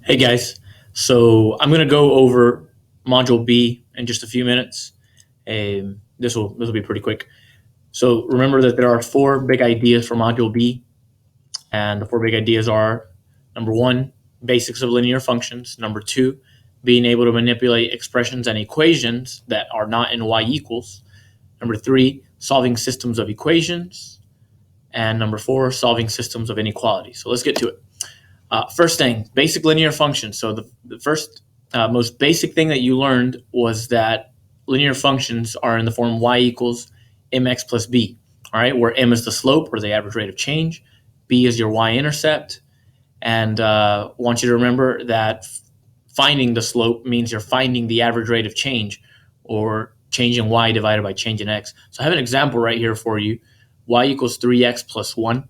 Hey guys, so I'm gonna go over Module B in just a few minutes. This will be pretty quick. So remember that there are four big ideas for Module B, and the four big ideas are: number one, basics of linear functions; number two, being able to manipulate expressions and equations that are not in y equals; number three, solving systems of equations; and number four, solving systems of inequality. So let's get to it. First thing, basic linear functions. So the first most basic thing that you learned was that linear functions are in the form y equals mx plus b. All right, where m is the slope or the average rate of change, b is your y-intercept, and I want you to remember that finding the slope means you're finding the average rate of change, or change in y divided by change in x. So I have an example right here for you. Y equals 3x plus 1.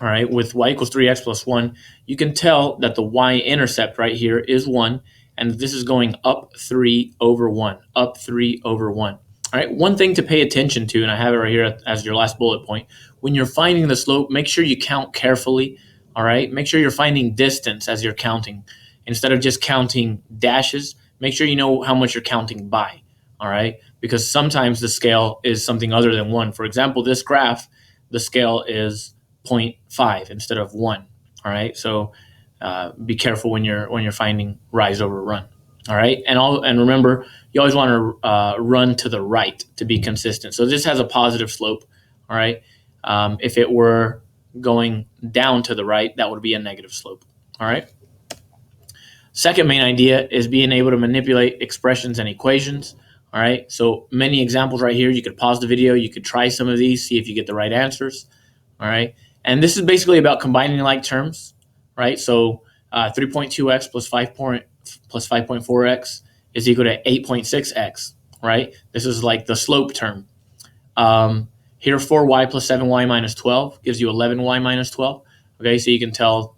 All right, with y equals 3x plus 1, you can tell that the y-intercept right here is 1, and this is going up 3 over 1, up 3 over 1. All right, one thing to pay attention to, and I have it right here as your last bullet point, when you're finding the slope, make sure you count carefully. All right, make sure you're finding distance as you're counting. Instead of just counting dashes, make sure you know how much you're counting by. All right, because sometimes the scale is something other than 1. For example, this graph, the scale is 0.5 instead of 1. All right, so be careful when you're finding rise over run. All right, and remember, you always want to run to the right to be consistent. So this has a positive slope. All right, if it were going down to the right, that would be a negative slope. All right. Second main idea is being able to manipulate expressions and equations. All right, so many examples right here. You could pause the video. You could try some of these, see if you get the right answers. All right, and this is basically about combining like terms, right? So 3.2x plus 5.4x is equal to 8.6x, right? This is like the slope term. Here, 4y plus 7y minus 12 gives you 11y minus 12. Okay, so you can tell,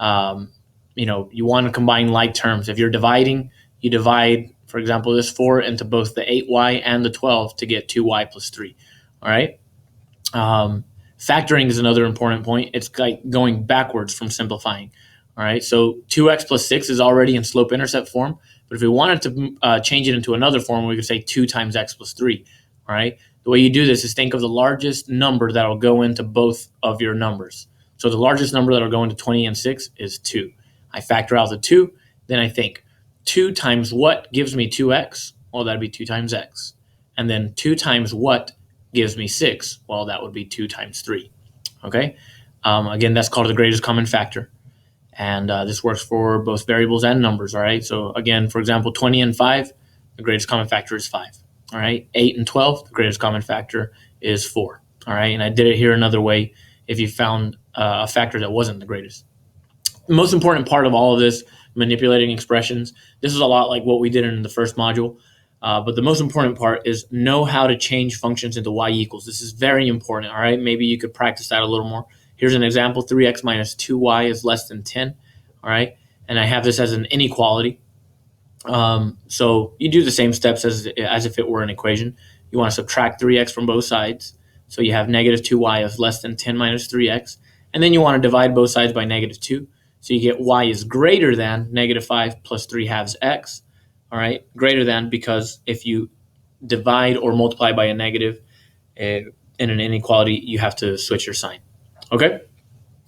you want to combine like terms. If you're dividing, you divide, for example, this 4 into both the 8y and the 12 to get 2y plus 3. All right. Factoring is another important point. It's like going backwards from simplifying. All right, so 2x plus 6 is already in slope-intercept form, but if we wanted to change it into another form, we could say 2 times x plus 3. All right, the way you do this is think of the largest number that will go into both of your numbers. So the largest number that will go into 20 and 6 is 2. I factor out the 2, then I think 2 times what gives me 2x? Well, that'd be 2 times x. And then 2 times what gives me 6? Well, that would be 2 times 3. Okay, again, that's called the greatest common factor. And this works for both variables and numbers. All right, so again, for example, 20 and 5, the greatest common factor is 5. All right, 8 and 12, the greatest common factor is 4. All right, and I did it here another way if you found a factor that wasn't the greatest. The most important part of all of this, manipulating expressions, this is a lot like what we did in the first module. But the most important part is know how to change functions into y equals. This is very important. All right, maybe you could practice that a little more. Here's an example: 3x minus 2y is less than 10. All right, and I have this as an inequality. So you do the same steps as if it were an equation. You want to subtract 3x from both sides. So you have negative 2y is less than 10 minus 3x. And then you want to divide both sides by negative 2. So you get y is greater than negative 5 plus 3 halves x. All right, greater than, because if you divide or multiply by a negative in an inequality, you have to switch your sign. Okay?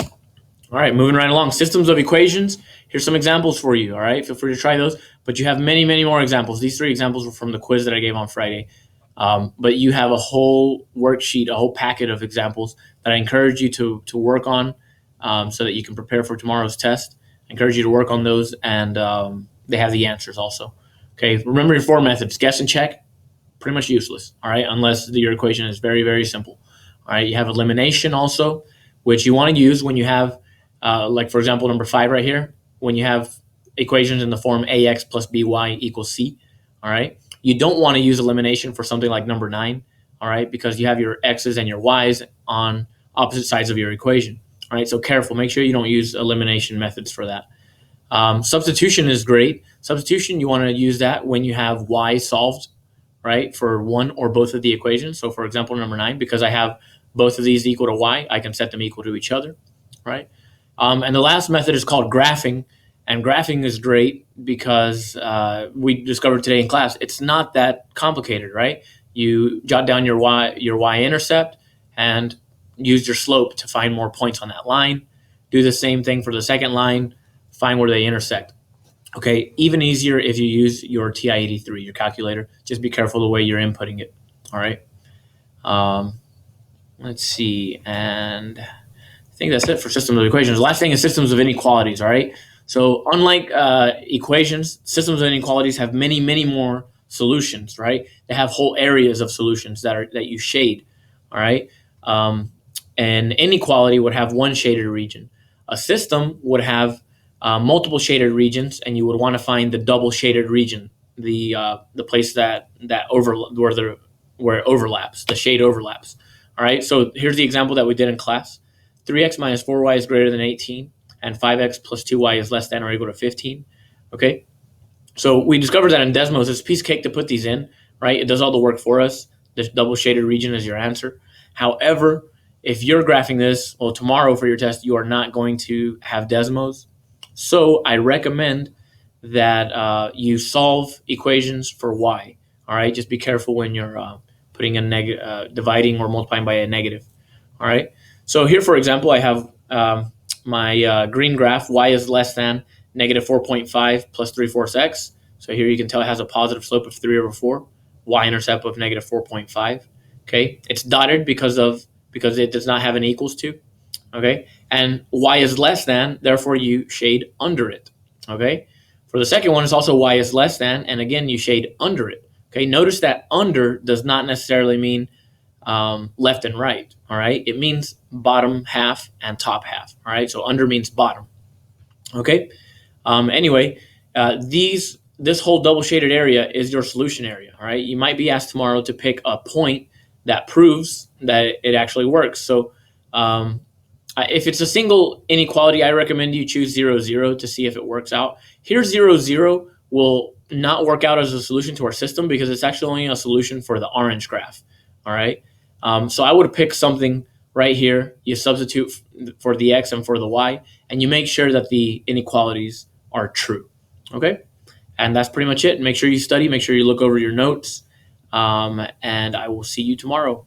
All right, moving right along. Systems of equations. Here's some examples for you. All right, feel free to try those. But you have many, many more examples. These 3 examples were from the quiz that I gave on Friday. But you have a whole worksheet, a whole packet of examples that I encourage you to work on so that you can prepare for tomorrow's test. I encourage you to work on those, and they have the answers also. Okay, remember your 4 methods. Guess and check, pretty much useless, all right, unless your equation is very, very simple. All right, you have elimination also, which you want to use when you have, like for example, number 5 right here, when you have equations in the form ax plus by equals c, all right? You don't want to use elimination for something like number 9, all right, because you have your x's and your y's on opposite sides of your equation, all right? So careful, make sure you don't use elimination methods for that. Substitution is great. Substitution, you want to use that when you have y solved, right, for one or both of the equations. So for example, number 9, because I have both of these equal to y, I can set them equal to each other, right? And the last method is called graphing. And graphing is great because we discovered today in class it's not that complicated, right? You jot down your y-intercept and use your slope to find more points on that line. Do the same thing for the second line, find where they intersect. Okay, even easier if you use your TI-83, your calculator. Just be careful the way you're inputting it. All right. Let's see, and I think that's it for systems of equations. The last thing is systems of inequalities. All right. So unlike equations, systems of inequalities have many, many more solutions. Right. They have whole areas of solutions that you shade. All right. An inequality would have one shaded region. A system would have multiple shaded regions, and you would want to find the double shaded region, the place that where it overlaps, the shade overlaps. All right. So here's the example that we did in class: 3x minus 4y is greater than 18, and 5x plus 2y is less than or equal to 15. Okay. So we discovered that in Desmos, it's a piece of cake to put these in, right? It does all the work for us. This double shaded region is your answer. However, if you're graphing this, well, tomorrow for your test, you are not going to have Desmos. So I recommend that you solve equations for y. All right, just be careful when you're putting a dividing or multiplying by a negative. All right. So here, for example, I have my green graph. Y is less than negative 4.5 plus 3/4 x. So here you can tell it has a positive slope of 3/4. Y-intercept of negative 4.5. Okay, it's dotted because it does not have an equals to. Okay, and y is less than, therefore you shade under it. Okay, for the second one, it's also y is less than, and again you shade under it. Okay, notice that under does not necessarily mean left and right. All right, it means bottom half and top half. All right, so under means bottom. Okay, anyway, this whole double shaded area is your solution area. All right, you might be asked tomorrow to pick a point that proves that it actually works. So if it's a single inequality, I recommend you choose 0, 0 to see if it works out. Here, 0, 0 will not work out as a solution to our system because it's actually only a solution for the orange graph. All right. So I would pick something right here. You substitute for the x and for the y, and you make sure that the inequalities are true. Okay. And that's pretty much it. Make sure you study. Make sure you look over your notes. And I will see you tomorrow.